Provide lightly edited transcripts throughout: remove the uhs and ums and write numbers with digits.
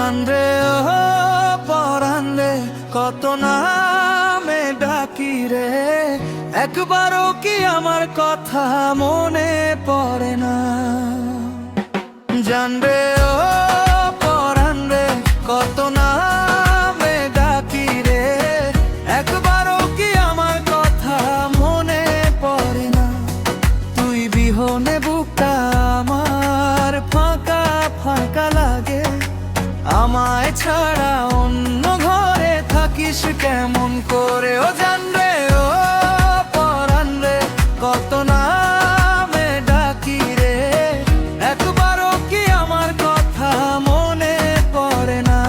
জানরে ও পরাণ রে, কত নামে ডাকি রে, একবারও কি আমার কথা মনে পড়ে না? জানরে ও পরাণ রে, কত নামে ডাকি রে, একবারও কি আমার কথা মনে পড়ে না? তুই বিহনে বুকটা আমার ফাঁকা ফাঁকা লাগে, আমায় ছাড়া অন্য ঘরে থাকিস কেমন করে? ও জানরে ও পরাণ রে, কত নামে ডাকি রে, একবারও কি আমার কথা মনে পড়ে না?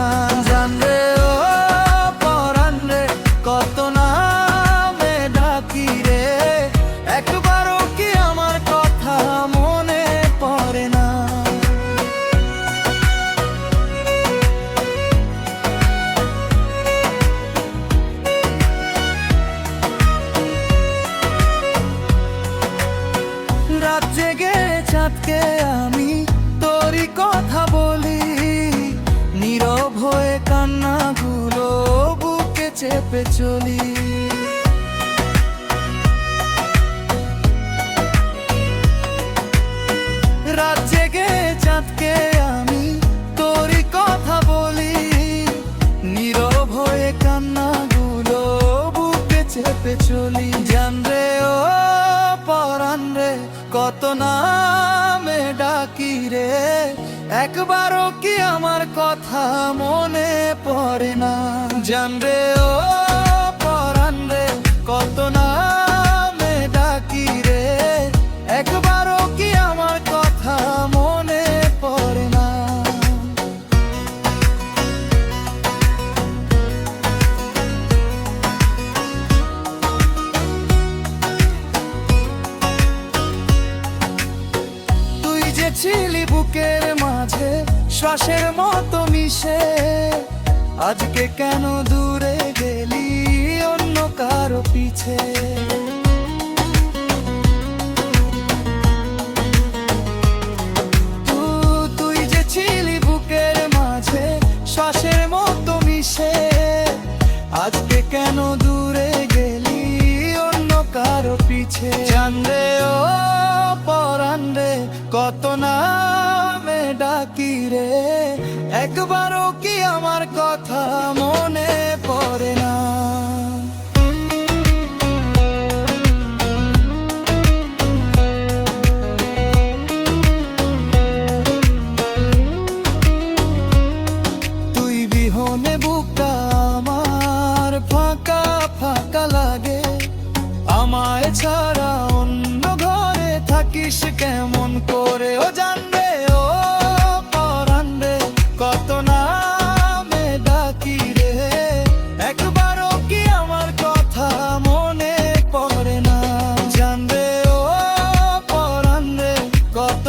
জানরে ও পরাণ রে, কত নামে ডাকি রে, একবারও কি আমার কথা মনে পড়ে না? রাত জেগে চাঁদকে আমি তোরই কথা বলি, নীরব হয়ে কান্নাগুলো বুকে চেপে চলি। রাত জেগে চাঁদকে আমি তোরই কথা বলি, নীরব হয়ে কান্নাগুলো বুকে চেপে চলি। জানরে ও পরাণ রে, কত নামে ডাকি রে, একবারও কি আমার কথা মনে পড়ে না? জানরে ও পরাণ রে, কত নামে ডাকি রে, একবারও কি আমার কথা মনে পড়ে না? তুই যে ছিলি বুকের মাঝে শ্বাসের মতো মিশে, আজকে কেন দূরে গেলি অন্য কারো পিছে? তুই যে ছিলি বুকের মাঝে শ্বাসের মতো মিশে, আজকে কেন দূরে গেলি অন্য কারো পিছে? জানরে ও পরাণ রে, কত নামে ডাকি রে, একবারও কি আমার কথা মনে পড়ে না? তুই বিহনে বুকটা আমার ফাঁকা ফাঁকা লাগে, আমায় ছাড়া অন্য ঘরে থাকিস কেমন করে? ও জানরে ও পরাণ রে, কত নামে ডাকি রে, একবারও কি আমার কথা মনে পড়ে না? জানরে ও পরাণ রে, কত